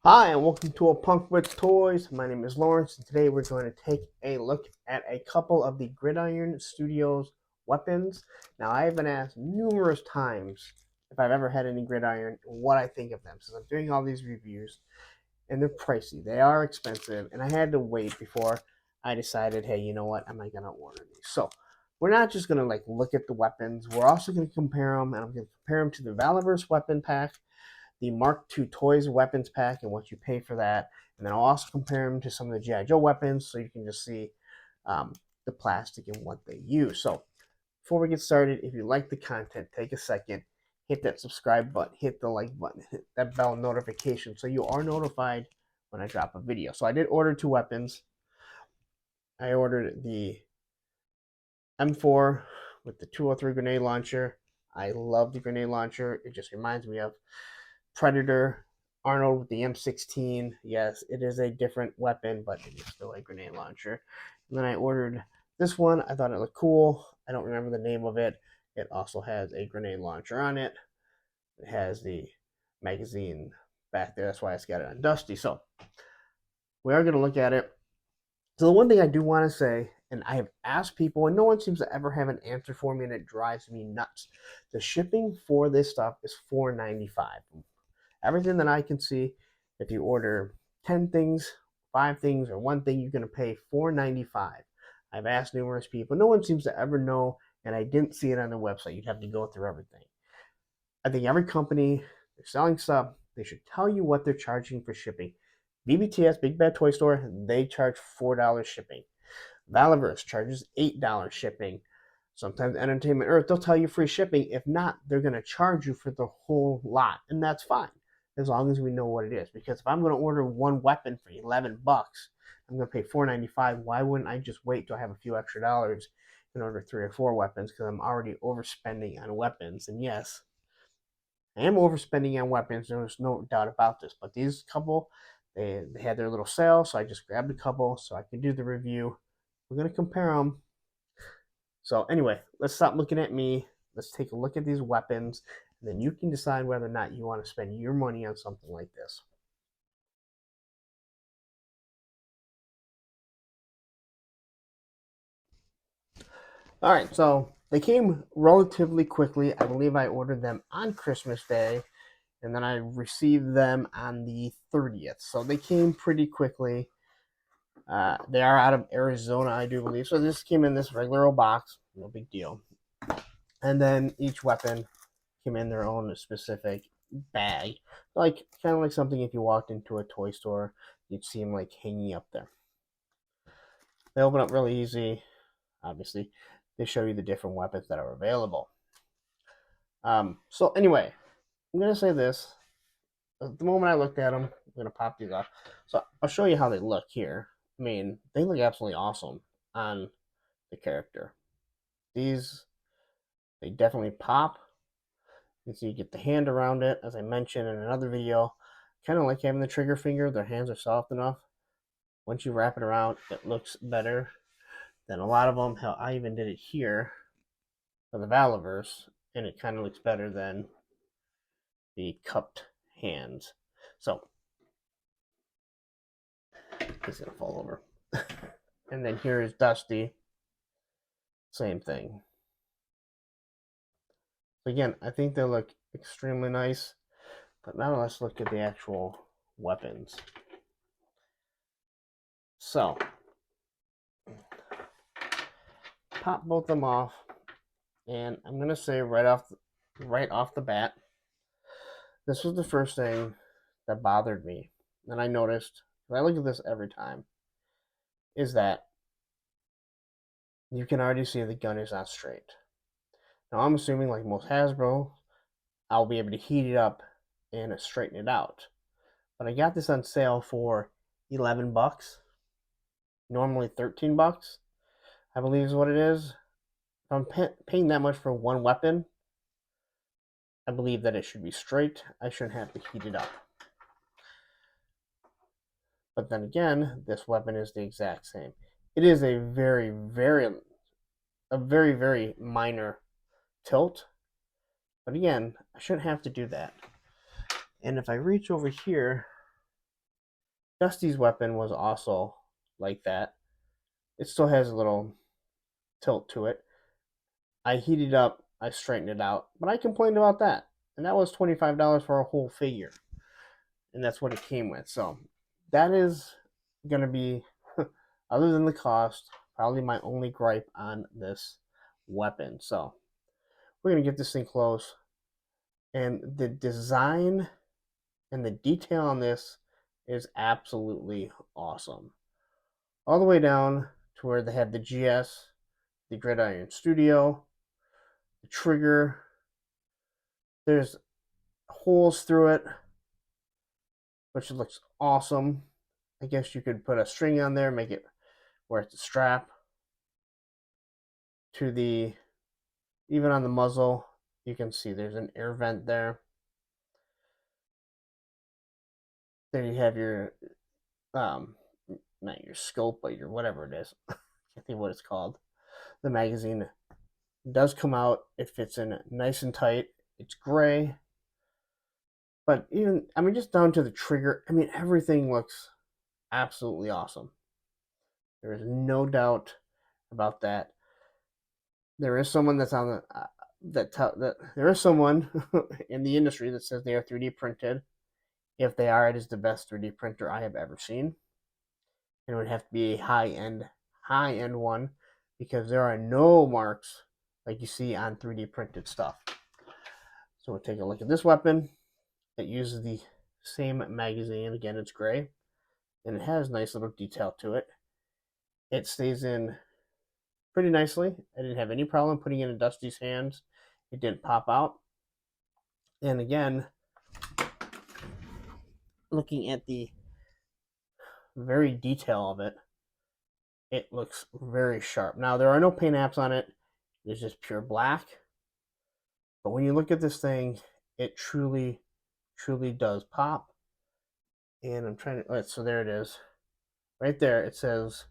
Hi, and welcome to A Punk with Toys. My name is Lawrence, and today we're going to take a look at a couple of the Gridiron Studios weapons. Now, I have been asked numerous times if I've ever had any Gridiron, what I think of them, since I'm doing all these reviews, and they're pricey. They are expensive, and I had to wait before I decided, hey, you know what, am I going to order these? So, we're not just going to look at the weapons. We're also going to compare them, and I'm going to compare them to the Valiverse weapon pack, the Mark II Toys weapons pack, and what you pay for that. And then I'll also compare them to some of the G.I. Joe weapons so you can just see the plastic and what they use. So before we get started, if you like the content, take a second, hit that subscribe button, hit the like button, hit that bell notification so you are notified when I drop a video. So I did order two weapons. I ordered the M4 with the 203 grenade launcher. I love the grenade launcher. It just reminds me of Predator, Arnold with the M16. Yes, it is a different weapon, but it is still a grenade launcher. And then I ordered this one. I thought it looked cool. I don't remember the name of it. It also has a grenade launcher on it. It has the magazine back there. That's why it's got it on Dusty. So we are going to look at it. So the one thing I do want to say, and I have asked people, and no one seems to ever have an answer for me, and it drives me nuts. The shipping for this stuff is $4.95. Everything that I can see, if you order 10 things, 5 things, or 1 thing, you're going to pay $4.95. I've asked numerous people. No one seems to ever know, and I didn't see it on the website. You'd have to go through everything. I think every company, they're selling stuff, they should tell you what they're charging for shipping. BBTS, Big Bad Toy Store, they charge $4 shipping. Valiverse charges $8 shipping. Sometimes Entertainment Earth, they'll tell you free shipping. If not, they're going to charge you for the whole lot, and that's fine as long as we know what it is. Because if I'm going to order one weapon for $11, I'm going to pay $4.95. Why wouldn't I just wait till I have a few extra dollars and order 3 or 4 weapons? Because I'm already overspending on weapons. And yes, I am overspending on weapons. There's no doubt about this. But these couple, they had their little sale, so I just grabbed a couple so I could do the review. We're going to compare them. So anyway, let's stop looking at me. Let's take a look at these weapons, and then you can decide whether or not you want to spend your money on something like this. All right, so they came relatively quickly. I believe I ordered them on Christmas Day, and then I received them on the 30th. So they came pretty quickly. They are out of Arizona, I do believe. So this came in this regular old box. No big deal. And then each weapon came in their own specific bag, like kind of like something if you walked into a toy store, you'd see them like hanging up there. They open up really easy. Obviously, they show you the different weapons that are available. So anyway, I'm gonna say this. The moment I looked at them, I'm gonna pop these off. So I'll show you how they look here. I mean, they look absolutely awesome on the character. These, they definitely pop. You can see you get the hand around it, as I mentioned in another video. Kind of like having the trigger finger. Their hands are soft enough. Once you wrap it around, it looks better than a lot of them. Hell, I even did it here for the Valiverse, and it kind of looks better than the cupped hands. So, it's going to fall over. And then here is Dusty. Same thing. Again, I think they look extremely nice. But now let's look at the actual weapons. So, pop both of them off, and I'm gonna say right off the bat, this was the first thing that bothered me, and I noticed, I look at this every time, is that you can already see the gun is not straight. Now I'm assuming, like most Hasbro, I'll be able to heat it up and straighten it out. But I got this on sale for $11, normally $13, I believe is what it is. If I'm paying that much for one weapon, I believe that it should be straight. I shouldn't have to heat it up. But then again, this weapon is the exact same. It is a very, very minor tilt. But again, I shouldn't have to do that. And if I reach over here, Dusty's weapon was also like that. It still has a little tilt to it. I heated up, I straightened it out, but I complained about that. And that was $25 for a whole figure. And that's what it came with. So that is going to be, other than the cost, probably my only gripe on this weapon. So we're going to get this thing close. And the design and the detail on this is absolutely awesome. All the way down to where they have the GS, the Gridiron Studio, the trigger. There's holes through it, which looks awesome. I guess you could put a string on there, make it where it's a strap to the, even on the muzzle, you can see there's an air vent there. There you have your, not your scope, but your whatever it is. I can't think what it's called. The magazine does come out. It fits in nice and tight. It's gray. But even, I mean, just down to the trigger, I mean, everything looks absolutely awesome. There is no doubt about that. There is someone that's on the, that there is someone in the industry that says they are 3D printed. If they are, it is the best 3D printer I have ever seen. And it would have to be a high end one, because there are no marks like you see on 3D printed stuff. So we'll take a look at this weapon. It uses the same magazine. Again, it's gray, and it has nice little detail to it. It stays in pretty nicely. I didn't have any problem putting it in Dusty's hands. It didn't pop out. And again, looking at the very detail of it, it looks very sharp. Now, there are no paint apps on it. It's just pure black. But when you look at this thing, it truly, truly does pop. And I'm trying to, so there it is. Right there, it says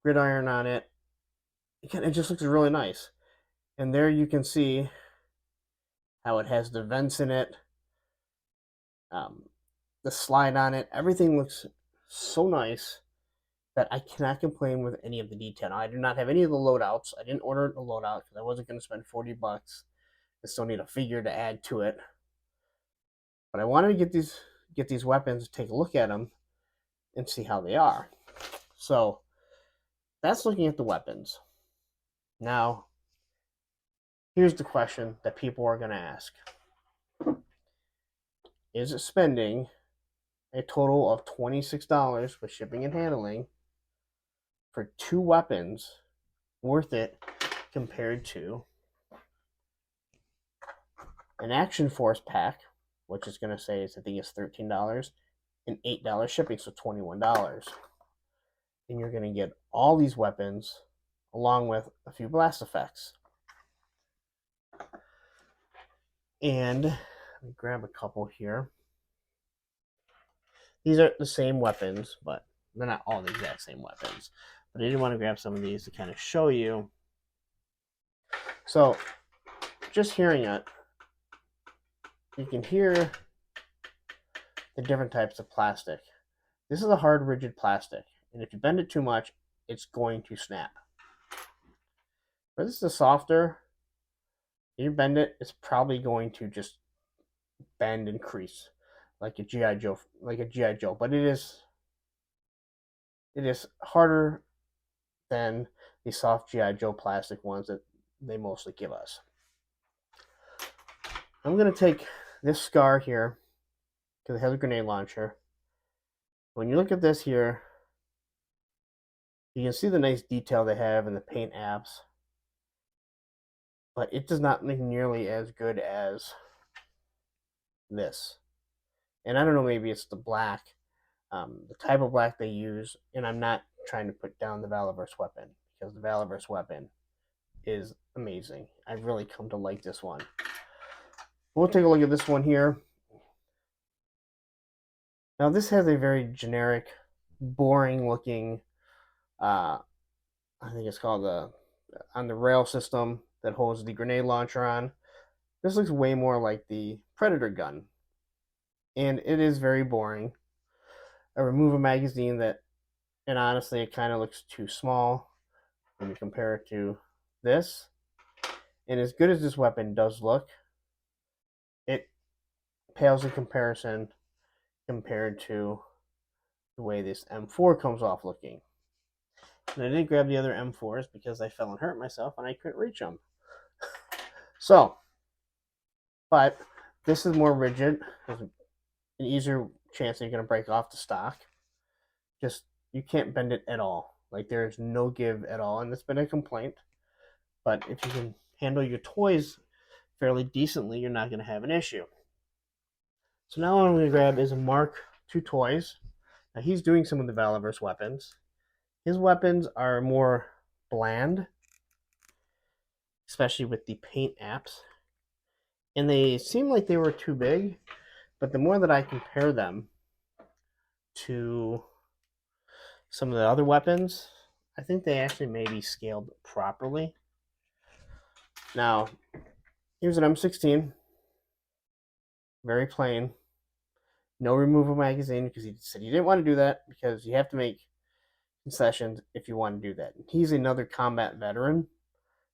Gridiron on it. Again, it just looks really nice. And there you can see how it has the vents in it, the slide on it. Everything looks so nice that I cannot complain with any of the detail. Now, I do not have any of the loadouts. I didn't order a loadout because I wasn't going to spend $40. I still need a figure to add to it. But I wanted to get these weapons, take a look at them, and see how they are. So that's looking at the weapons. Now, here's the question that people are going to ask. Is it spending a total of $26 with shipping and handling for 2 weapons worth it compared to an Action Force pack, which is going to say I think it's $13, and $8 shipping, so $21. And you're going to get all these weapons along with a few blast effects. And let me grab a couple here. These are the same weapons, but they're not all the exact same weapons. But I did want to grab some of these to kind of show you. So, just hearing it, you can hear the different types of plastic. This is a hard, rigid plastic, and if you bend it too much, it's going to snap. But this is a softer. If you bend it, it's probably going to just bend and crease like a GI Joe, But it is harder than the soft GI Joe plastic ones that they mostly give us. I'm going to take this scar here because it has a grenade launcher. When you look at this here, you can see the nice detail they have in the paint apps, but it does not look nearly as good as this. And I don't know, maybe it's the black, the type of black they use, and I'm not trying to put down the Valiverse weapon, because the Valiverse weapon is amazing. I've really come to like this one. We'll take a look at this one here. Now, this has a very generic, boring looking, I think it's called on the rail system that holds the grenade launcher on. This looks way more like the Predator gun, and it is very boring. a remover magazine and honestly, it kind of looks too small when you compare it to this. And as good as this weapon does look, it pales in comparison compared to the way this M4 comes off looking. And I didn't grab the other M4s because I fell and hurt myself and I couldn't reach them. So, but this is more rigid. There's an easier chance that you're going to break off the stock. Just, you can't bend it at all. Like, there's no give at all. And it's been a complaint. But if you can handle your toys fairly decently, you're not going to have an issue. So now what I'm going to grab is a Mark II toys. Now he's doing some of the Valiverse weapons. His weapons are more bland, especially with the paint apps. And they seem like they were too big, but the more that I compare them to some of the other weapons, I think they actually may be scaled properly. Now, here's an M16. Very plain. No removal magazine, because he said he didn't want to do that because you have to make concessions if you want to do that. He's another combat veteran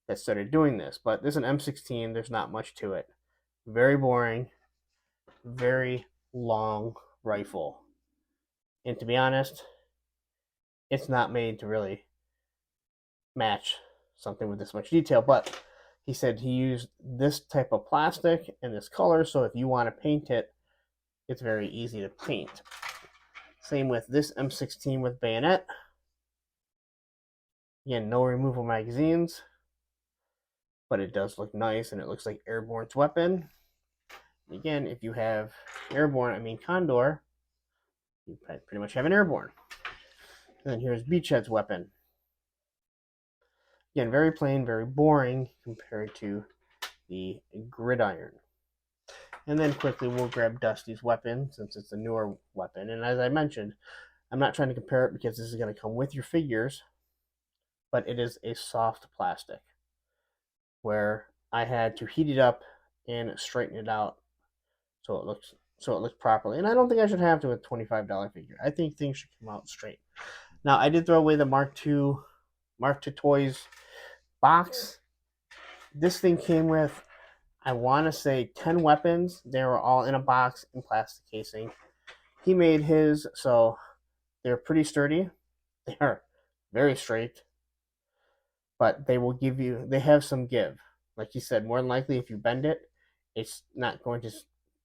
that started doing this, but this is an M16. There's not much to it. Very boring, very long rifle. And to be honest, it's not made to really match something with this much detail, but he said he used this type of plastic and this color, so if you want to paint it, it's very easy to paint. Same with this M16 with bayonet. Again, no removal magazines, but it does look nice, and it looks like Airborne's weapon. Again, if you have Condor, you pretty much have an Airborne. And then here's Beachhead's weapon. Again, very plain, very boring compared to the Gridiron. And then quickly we'll grab Dusty's weapon since it's a newer weapon. And as I mentioned, I'm not trying to compare it because this is going to come with your figures, but it is a soft plastic where I had to heat it up and straighten it out so it looks properly. And I don't think I should have to with a $25 figure. I think things should come out straight. Now, I did throw away the Mark II Toys box. This thing came with, I want to say, 10 weapons. They were all in a box in plastic casing. He made his, so they're pretty sturdy. They are very straight, but they have some give. Like he said, more than likely if you bend it, it's not going to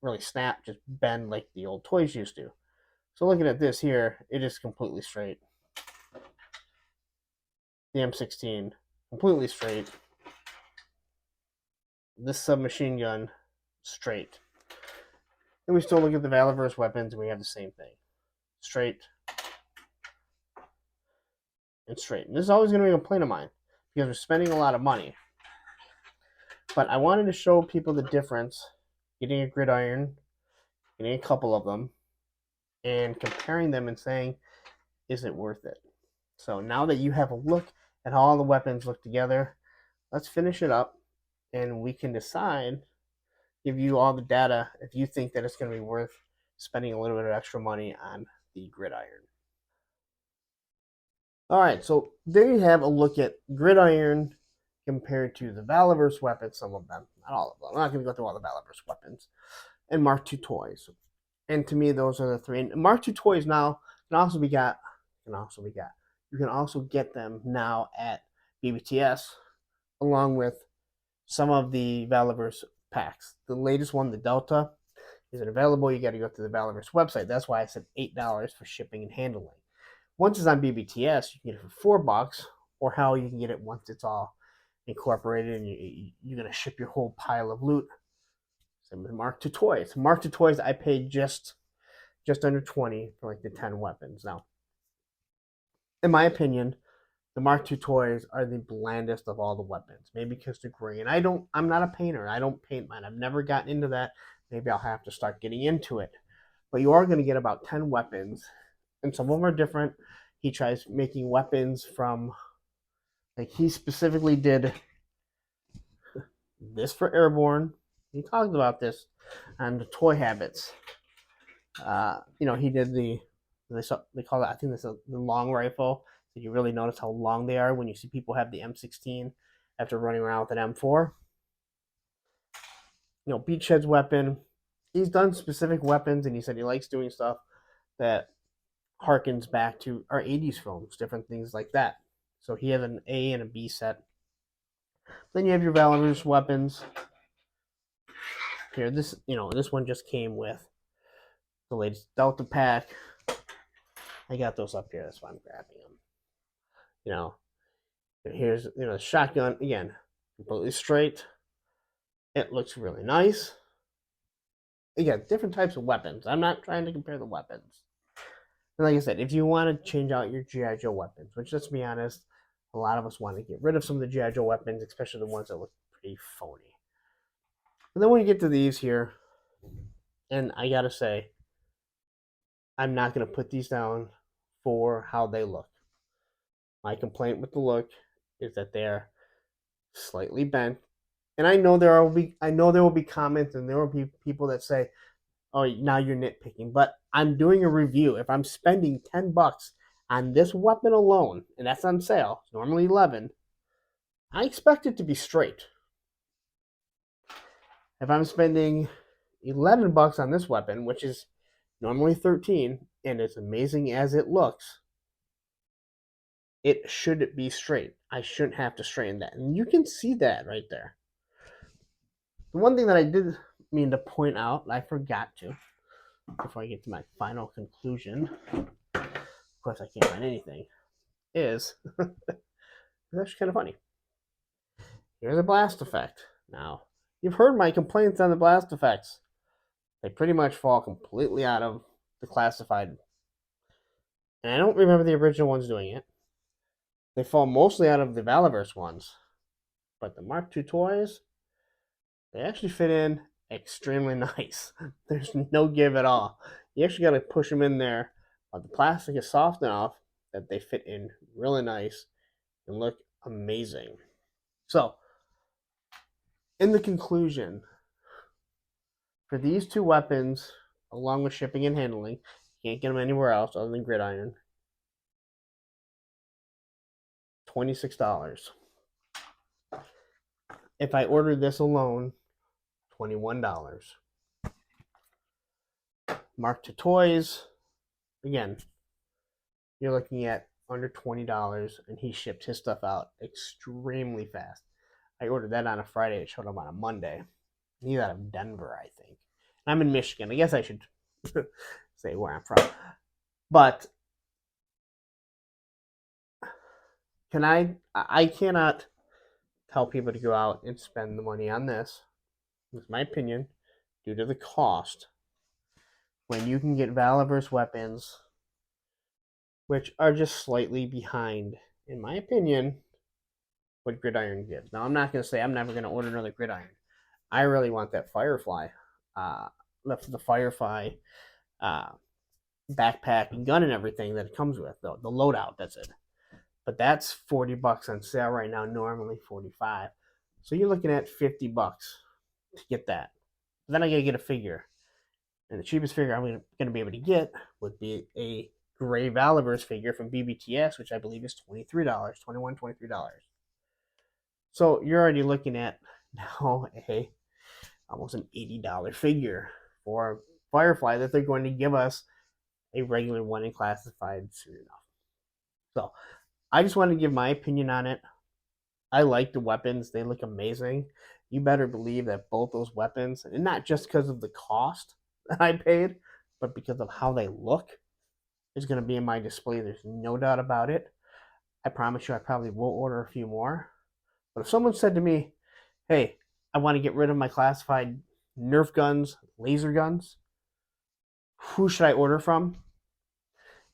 really snap, just bend like the old toys used to. So looking at this here, it is completely straight. The M16, completely straight. This submachine gun, straight. And we still look at the Valiverse weapons and we have the same thing. Straight and straight. And this is always going to be a complaint of mine because we're spending a lot of money. But I wanted to show people the difference, getting a Gridiron, getting a couple of them, and comparing them and saying, is it worth it? So now that you have a look at how all the weapons look together, let's finish it up and we can decide, give you all the data if you think that it's going to be worth spending a little bit of extra money on the Gridiron. All right, so there you have a look at Gridiron compared to the Valiverse weapons, some of them, not all of them. I'm not going to go through all the Valiverse weapons, and Mark II toys. And to me, those are the three. And Mark II toys now can also be got. You can also get them now at BBTS, along with some of the Valiverse packs. The latest one, the Delta, isn't available. You got to go to the Valiverse website. That's why I said $8 for shipping and handling. Once it's on BBTS, you can get it for $4, or how you can get it once it's all incorporated and you're going to ship your whole pile of loot. Same with Mark II toys. Mark II toys, I paid just under $20 for like the 10 weapons. Now, in my opinion, the Mark II toys are the blandest of all the weapons. Maybe because they're gray. And I'm not a painter. I don't paint mine. I've never gotten into that. Maybe I'll have to start getting into it. But you are going to get about 10 weapons. And some of them are different. He tries making weapons from, like he specifically did this for Airborne. He talked about this on the Toy Habits. He did the They call it, I think that's the long rifle. So you really notice how long they are when you see people have the M16 after running around with an M4. Beachhead's weapon. He's done specific weapons, and he said he likes doing stuff that harkens back to our 80s films, different things like that. So he has an A and a B set. Then you have your Valiverse weapons. Here, this one just came with the latest Delta pack. I got those up here, that's why I'm grabbing them. Here's the shotgun again, completely straight. It looks really nice. Again, different types of weapons. I'm not trying to compare the weapons. And like I said, if you want to change out your G.I. Joe weapons, which let's be honest, a lot of us want to get rid of some of the G.I. Joe weapons, especially the ones that look pretty phony. And then when you get to these here, and I gotta say, I'm not gonna put these down for how they look. My complaint with the look is that they're slightly bent. And I know there will be comments, and there will be people that say, "Oh, now you're nitpicking." But I'm doing a review. If I'm spending $10 on this weapon alone, and that's on sale, it's normally $11, I expect it to be straight. If I'm spending $11 on this weapon, which is normally $13, and as amazing as it looks, it should be straight. I shouldn't have to straighten that. And you can see that right there. The one thing that I did mean to point out, I forgot to, before I get to my final conclusion, of course I can't find anything, is, it's actually kind of funny. Here's a blast effect. Now, you've heard my complaints on the blast effects. They pretty much fall completely out of the classified. And I don't remember the original ones doing it. They fall mostly out of the Valiverse ones. But the Mark II toys, they actually fit in extremely nice. There's no give at all. You actually got to push them in there, but the plastic is soft enough that they fit in really nice and look amazing. So, in the conclusion, for these two weapons, along with shipping and handling, you can't get them anywhere else other than Gridiron. $26. If I ordered this alone, $21. Mark II toys, again, you're looking at under $20, and he shipped his stuff out extremely fast. I ordered that on a Friday. It showed up on a Monday. He's out of Denver, I think. I'm in Michigan. I guess I should say where I'm from. But I cannot tell people to go out and spend the money on this. It's my opinion, due to the cost, when you can get Valiverse weapons, which are just slightly behind, in my opinion, what Gridiron gives. Now, I'm not going to say I'm never going to order another Gridiron. I really want that Firefly, the Firefly backpack and gun and everything that it comes with, the loadout, that's it. But that's $40 on sale right now, normally $45. So you're looking at $50 to get that. But then I got to get a figure. And the cheapest figure I'm going to be able to get would be a gray Valiverse figure from BBTS, which I believe is $23, $23. So you're already looking at now almost an $80 figure for Firefly that they're going to give us a regular one in classified soon enough. So I just wanted to give my opinion on it. I like the weapons. They look amazing. You better believe that both those weapons, and not just because of the cost that I paid, but because of how they look, is going to be in my display. There's no doubt about it. I promise you I probably will order a few more. But if someone said to me, hey, I want to get rid of my classified Nerf guns, laser guns, who should I order from?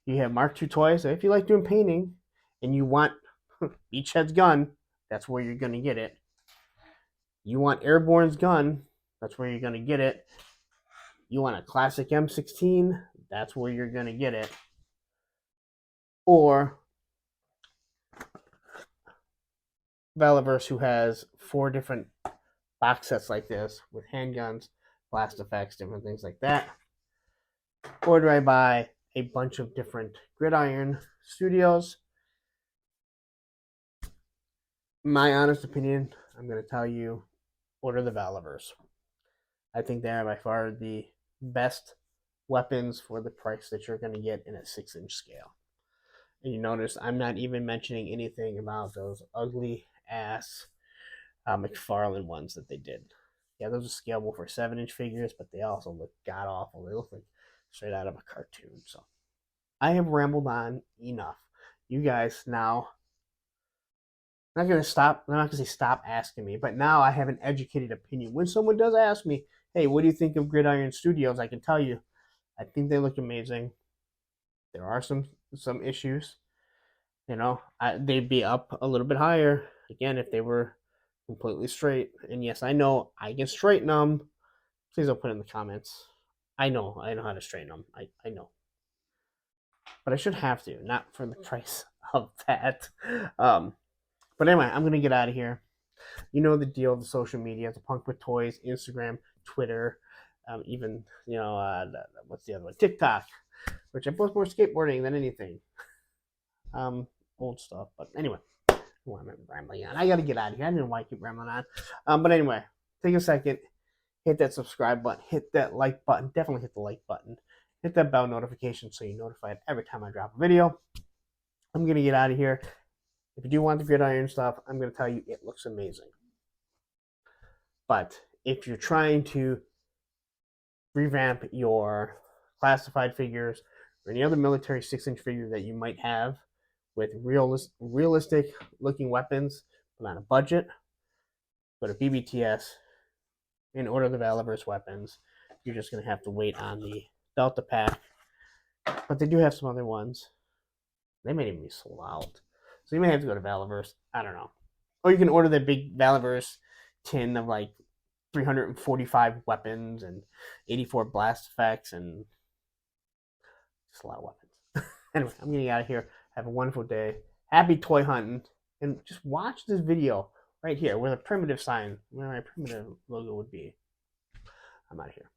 You have Mark II toys. If you like doing painting and you want Beachhead's gun, that's where you're going to get it. You want Airborne's gun, that's where you're going to get it. You want a classic M16, that's where you're going to get it. Or Valiverse, who has 4 different box sets like this with handguns, blast effects, different things like that. Or do I buy a bunch of different Gridiron Studios. My honest opinion, I'm going to tell you, order the Valiverse. I think they are by far the best weapons for the price that you're going to get in a 6-inch scale. And you notice I'm not even mentioning anything about those ugly ass McFarlane ones that they did. Yeah, those are scalable for 7-inch figures, but they also look god awful. They look like straight out of a cartoon. So I have rambled on enough. You guys now, I'm not gonna stop. I'm not gonna say stop asking me, but now I have an educated opinion. When someone does ask me, "Hey, what do you think of Gridiron Studios?" I can tell you, I think they look amazing. There are some issues. You know, they'd be up a little bit higher again if they were completely straight. And yes, I know I can straighten them. Please don't put it in the comments. I know how to straighten them. I know, but I should have to, not for the price of that. But anyway, I'm gonna get out of here. You know the deal of the social media, the Punk with Toys, Instagram, Twitter, even what's the other one? TikTok, which I post more skateboarding than anything. Old stuff, but anyway, I'm rambling on. I gotta get out of here. I didn't know why I keep rambling on. But anyway, take a second, hit that subscribe button, hit that like button. Definitely hit the like button. Hit that bell notification so you're notified every time I drop a video. I'm gonna get out of here. If you do want the Gridiron stuff, I'm gonna tell you it looks amazing. But if you're trying to revamp your classified figures or any other military 6-inch figure that you might have with realistic looking weapons but on a budget, go to BBTS and order the Valiverse weapons. You're just going to have to wait on the Delta pack. But they do have some other ones. They may even be sold out. So you may have to go to Valiverse. I don't know. Or you can order the big Valiverse tin of like 345 weapons and 84 blast effects and just a lot of weapons. Anyway, I'm getting out of here. Have a wonderful day. Happy toy hunting. And just watch this video right here where the primitive sign, where my primitive logo would be. I'm out of here.